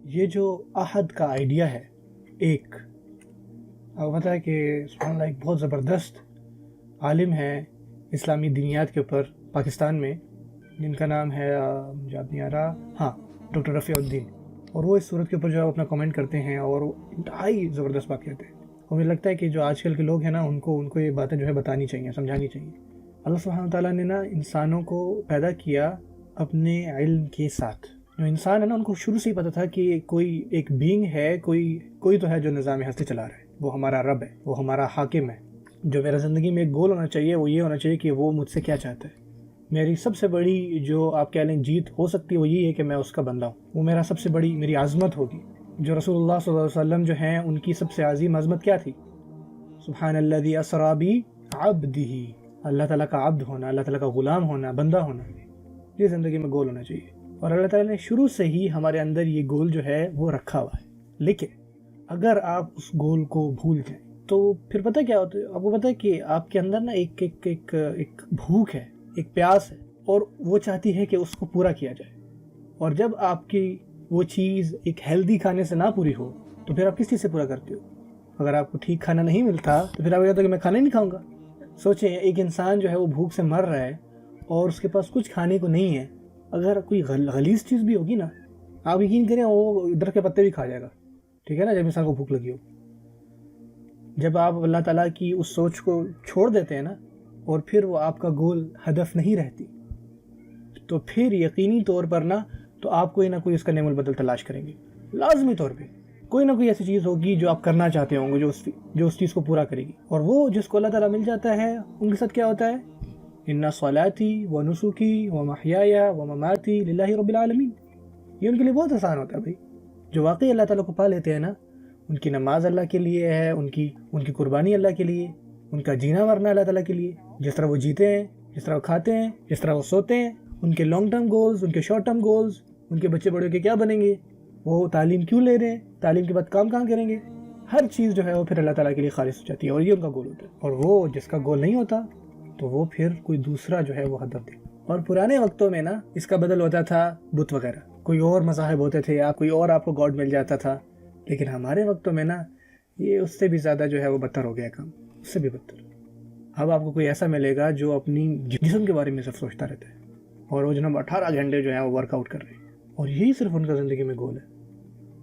یہ جو عہد کا آئیڈیا ہے ایک، آپ پتہ ہے کہ سبحان اللہ ایک بہت زبردست عالم ہے اسلامی دینیات کے اوپر پاکستان میں، جن کا نام ہے مجھے یاد نہیں آ رہا، ہاں ڈاکٹر رفیع الدین، اور وہ اس صورت کے اوپر جو ہے اپنا کامنٹ کرتے ہیں اور انتہائی زبردست بات کہتے ہیں. اور مجھے لگتا ہے کہ جو آج کل کے لوگ ہیں نا ان کو یہ باتیں جو ہے بتانی چاہیے، سمجھانی چاہیے. اللہ سبحانہ تعالیٰ نے نا انسانوں کو پیدا کیا اپنے علم کے ساتھ. جو انسان ہے نا ان کو شروع سے ہی پتہ تھا کہ کوئی ایک بینگ ہے، کوئی تو ہے جو نظام ہستی چلا رہا ہے، وہ ہمارا رب ہے، وہ ہمارا حاکم ہے. جو میرا زندگی میں ایک گول ہونا چاہیے وہ یہ ہونا چاہیے کہ وہ مجھ سے کیا چاہتا ہے. میری سب سے بڑی جو آپ کہہ لیں جیت ہو سکتی ہے وہ یہ ہے کہ میں اس کا بندہ ہوں. وہ میرا سب سے بڑی میری عظمت ہوگی. جو رسول اللہ صلی اللہ علیہ وسلم جو ہیں ان کی سب سے عظیم عظمت کیا تھی؟ سبحان الذی اسری بعبدہ، اللہ تعالیٰ کا عبد ہونا، اللہ تعالیٰ کا غلام ہونا، بندہ ہونا، یہ زندگی میں گول ہونا چاہیے. اور اللہ تعالیٰ نے شروع سے ہی ہمارے اندر یہ گول جو ہے وہ رکھا ہوا ہے. لیکن اگر آپ اس گول کو بھول جائیں تو پھر پتہ کیا ہوتا ہے؟ آپ کو پتہ ہے کہ آپ کے اندر نا ایک بھوک ہے، ایک پیاس ہے، اور وہ چاہتی ہے کہ اس کو پورا کیا جائے. اور جب آپ کی وہ چیز ایک ہیلدی کھانے سے نہ پوری ہو تو پھر آپ کس چیز سے پورا کرتے ہو؟ اگر آپ کو ٹھیک کھانا نہیں ملتا تو پھر آپ کہتے ہو کہ میں کھانا ہی نہیں کھاؤں گا. سوچیں ایک انسان جو ہے وہ بھوک سے مر رہا ہے اور اس کے پاس کچھ کھانے کو نہیں ہے، اگر کوئی غلیظ چیز بھی ہوگی نا آپ یقین کریں وہ درخت کے پتے بھی کھا جائے گا. ٹھیک ہے نا، جب انسان کو بھوک لگی ہو. جب آپ اللہ تعالیٰ کی اس سوچ کو چھوڑ دیتے ہیں نا اور پھر وہ آپ کا گول ہدف نہیں رہتی تو پھر یقینی طور پر نا تو آپ کوئی نہ کوئی اس کا نعم البدل تلاش کریں گے. لازمی طور پہ کوئی نہ کوئی ایسی چیز ہوگی جو آپ کرنا چاہتے ہوں گے جو اس چیز کو پورا کرے گی. اور وہ جس کو اللہ تعالیٰ مل جاتا ہے ان کے ساتھ کیا ہوتا ہے؟ ان صلاتی و نسکی و محیای و مماتی للہ رب العالمین. یہ ان کے لیے بہت آسان ہوتا ہے بھائی. جو واقعی اللہ تعالیٰ کو پا لیتے ہیں نا ان کی نماز اللہ کے لیے ہے، ان کی قربانی اللہ کے لیے، ان کا جینا مرنا اللہ تعالیٰ کے لیے. جس طرح وہ جیتے ہیں، جس طرح وہ کھاتے ہیں، جس طرح وہ سوتے ہیں، ان کے لانگ ٹرم گولز، ان کے شارٹ ٹرم گولز، ان کے بچے بڑے ہو کے کیا بنیں گے، وہ تعلیم کیوں لے رہے ہیں، تعلیم کے بعد کام کہاں کریں گے، ہر چیز جو ہے وہ پھر اللہ تعالیٰ کے لیے خالص ہو جاتی ہے اور یہ ان کا گول ہوتا ہے. اور وہ جس کا گول نہیں ہوتا تو وہ پھر کوئی دوسرا جو ہے وہ ہدف دے. اور پرانے وقتوں میں نا اس کا بدل ہوتا تھا بت وغیرہ، کوئی اور مذاہب ہوتے تھے، کوئی اور آپ کو گاڈ مل جاتا تھا. لیکن ہمارے وقتوں میں نا یہ اس سے بھی زیادہ جو ہے وہ بدتر ہو گیا کام، اس سے بھی بدتر. اب آپ کو کوئی ایسا ملے گا جو اپنی جسم کے بارے میں صرف سوچتا رہتا ہے اور وہ جناب 18 گھنٹے جو ہے وہ ورک آؤٹ کر رہے ہیں اور یہی صرف ان کا زندگی میں گول ہے.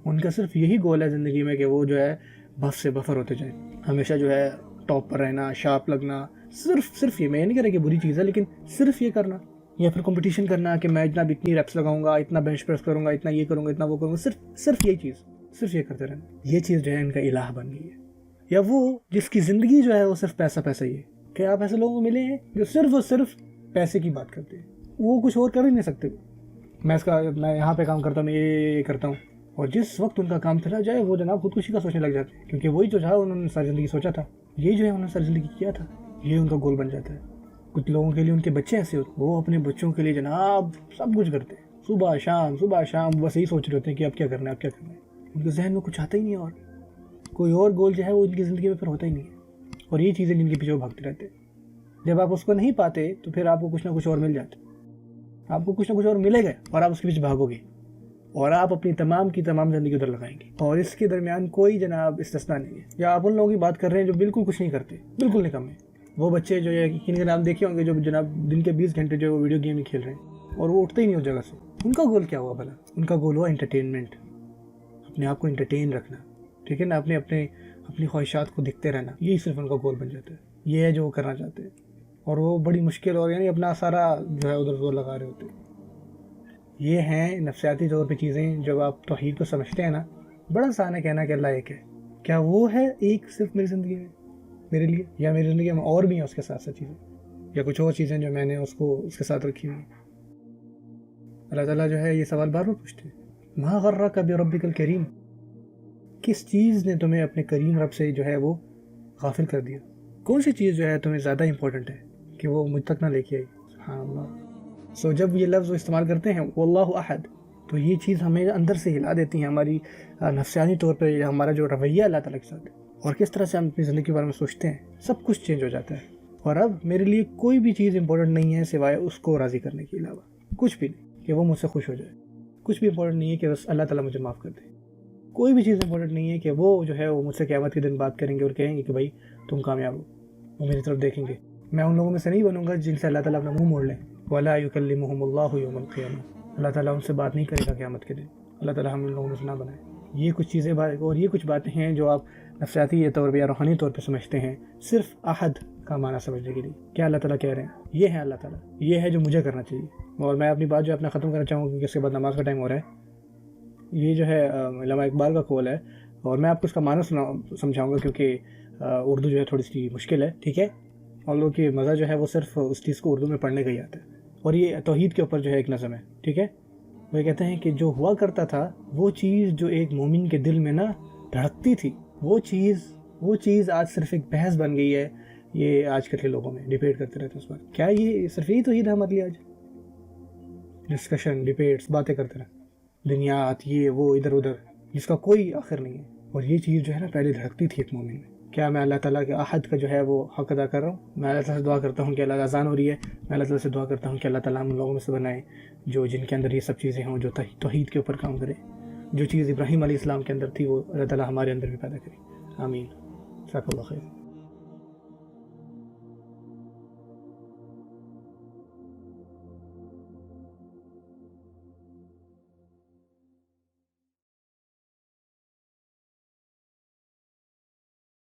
ان کا صرف یہی گول ہے زندگی میں کہ وہ جو ہے بف سے بفر ہوتے جائیں، ہمیشہ جو ہے ٹاپ پر رہنا، شارپ لگنا. صرف یہ، میں یہ نہیں کہہ رہا کہ بری چیز ہے، لیکن صرف یہ کرنا یا پھر کمپٹیشن کرنا کہ میں اتنی ریپس لگاؤں گا، اتنا بینچ پریس کروں گا، اتنا یہ کروں گا، اتنا وہ کروں گا. صرف یہی چیز، صرف یہ کرتے رہنا. یہ چیز جو ہے ان کا الہ بن گئی ہے. یا وہ جس کی زندگی جو ہے وہ صرف پیسہ ہی ہے. کہ آپ ایسے لوگوں کو ملے ہیں جو صرف اور صرف پیسے کی بات کرتے ہیں، وہ کچھ اور کر ہی نہیں سکتے. میں یہاں پہ کام کرتا ہوں، میں یہ کرتا ہوں، اور جس وقت ان کا کام چلا جائے وہ جناب خودکشی کا سوچنے لگ جاتے ہیں، کیونکہ وہی جو تھا انہوں نے ساری زندگی سوچا تھا، یہ جو ہے انہوں نے ساری زندگی کیا تھا، یہ ان کا گول بن جاتا ہے. کچھ لوگوں کے لیے ان کے بچے ایسے ہوتے ہیں، وہ اپنے بچوں کے لیے جناب سب کچھ کرتے ہیں، صبح شام بس یہی سوچ رہے ہوتے ہیں کہ اب کیا کرنا ہے، اب کیا کرنا ہے. ان کے ذہن میں کچھ آتا ہی نہیں ہے اور کوئی اور گول جو ہے وہ ان کی زندگی میں پھر ہوتا ہی نہیں ہے. اور یہ چیزیں جن کے پیچھے وہ بھاگتے رہتے ہیں. جب آپ اس کو نہیں پاتے تو پھر آپ کو کچھ نہ کچھ اور مل جاتا ہے، آپ کو کچھ نہ کچھ اور ملے گا اور آپ اس کے پیچھے بھاگو گے اور آپ اپنی تمام کی تمام زندگی ادھر لگائیں گے. اور اس کے درمیان کوئی جناب استثنا نہیں ہے. یا آپ ان لوگوں کی بات کر رہے ہیں جو بالکل کچھ نہیں کرتے، بالکل نکم ہے. وہ بچے جو ہے کن کے نام دیکھے ہوں گے جو جناب دن کے 20 گھنٹے جو ویڈیو گیم ہی کھیل رہے ہیں اور وہ اٹھتے ہی نہیں اس جگہ سے. ان کا گول کیا ہوا بھلا؟ ان کا گول ہوا انٹرٹینمنٹ، اپنے آپ کو انٹرٹین رکھنا، ٹھیک ہے نا، اپنی خواہشات کو دکھتے رہنا. یہی صرف ان کا گول بن جاتا ہے. یہ ہے جو وہ کرنا چاہتے ہیں اور وہ بڑی مشکل اور یعنی اپنا سارا جو ہے ادھر زور لگا رہے ہوتے ہیں. یہ ہیں نفسیاتی طور پہ چیزیں. جب آپ توحید کو سمجھتے ہیں نا، بڑا آسان ہے کہنا کہ اللہ ایک ہے. کیا وہ ہے ایک صرف میری زندگی میں میرے لیے، یا میری زندگی میں اور بھی ہیں اس کے ساتھ چیزیں، یا کچھ اور چیزیں جو میں نے اس کے ساتھ رکھی ہوئی ہیں؟ اللہ تعالیٰ جو ہے یہ سوال بار بار پوچھتے ہیں، ما غرک بربک الکریم، کس چیز نے تمہیں اپنے کریم رب سے جو ہے وہ غافل کر دیا؟ کون سی چیز جو ہے تمہیں زیادہ امپورٹنٹ ہے کہ وہ مجھ تک نہ لے کے آئی؟ سبحان اللہ. جب یہ لفظ استعمال کرتے ہیں واللہ احد، تو یہ چیز ہمیں اندر سے ہلا دیتی ہیں، ہماری نفسیانی طور پہ ہمارا جو رویہ اللہ تعالیٰ کے ساتھ اور کس طرح سے ہم اپنی زندگی کے بارے میں سوچتے ہیں، سب کچھ چینج ہو جاتا ہے. اور اب میرے لیے کوئی بھی چیز امپورٹنٹ نہیں ہے سوائے اس کو راضی کرنے کے علاوہ. کچھ بھی نہیں کہ وہ مجھ سے خوش ہو جائے، کچھ بھی امپورٹنٹ نہیں ہے کہ بس اللہ تعالیٰ مجھے معاف کر دے. کوئی بھی چیز امپورٹنٹ نہیں ہے کہ وہ جو ہے وہ مجھ سے قیامت کے دن بات کریں گے اور کہیں گے کہ بھائی تم کامیاب ہو، وہ میری طرف دیکھیں گے. میں ان لوگوں میں سے نہیں بنوں گا جن سے اللہ تعالیٰ اپنا منہ موڑ لیں. وَلَا يُكَلِّمُهُمُ اللَّهُ يَوْمَ الْقِيَامَةِ، اللہ تعالیٰ ان سے بات نہیں کرے گا قیامت کے دن. اللہ تعالیٰ ہم ان لوگوں میں سے نہ بنائے. یہ کچھ چیزیں اور یہ کچھ باتیں ہیں جو آپ نفسیاتی طور پہ یا روحانی طور پہ سمجھتے ہیں صرف احد کا معنی سمجھنے کے لیے. کیا اللہ تعالیٰ کہہ رہے ہیں؟ یہ ہے اللہ تعالیٰ، یہ ہے جو مجھے کرنا چاہیے. اور میں اپنی بات جو اپنا ختم کرنا چاہوں گا کیونکہ اس کے بعد نماز کا ٹائم ہو رہا ہے. یہ جو ہے علامہ اقبال کا قول ہے اور میں آپ کو اس کا معنی سمجھاؤں گا کیونکہ اردو جو ہے تھوڑی سی مشکل ہے. ٹھیک ہے، اور لوگوں کی مزہ جو ہے وہ صرف اس چیز کو اردو میں پڑھنے کا ہی آتا ہے. اور یہ توحید کے اوپر جو ہے ایک نظم ہے. ٹھیک ہے، وہ کہتے ہیں کہ جو ہوا کرتا تھا وہ چیز جو ایک مومن کے دل میں نا دھڑکتی تھی، وہ چیز آج صرف ایک بحث بن گئی ہے. یہ آج کل کے لوگوں میں ڈیبیٹ کرتے رہتے ہیں اس پر. کیا یہ صرف یہی توحید ہے ہمارے لیے؟ آج ڈسکشن، ڈیبیٹس، باتیں کرتے رہے، دنیات، یہ وہ ادھر ادھر، جس کا کوئی آخر نہیں ہے. اور یہ چیز جو ہے نا پہلے دھڑکتی تھی ایک مومن میں. کیا میں اللہ تعالیٰ کے احد کا جو ہے وہ حق ادا کر رہا ہوں؟ میں اللہ تعالیٰ سے دعا کرتا ہوں کہ اللہ اذان ہو رہی ہے، میں اللہ تعالیٰ سے دعا کرتا ہوں کہ اللہ تعالیٰ ہم لوگوں میں سے بنائے جو جن کے اندر یہ سب چیزیں ہوں، جو توحید کے اوپر کام کرے. جو چیز ابراہیم علیہ السلام کے اندر تھی وہ اللہ تعالیٰ ہمارے اندر بھی پیدا کرے. آمین. جزاک اللہ خیر.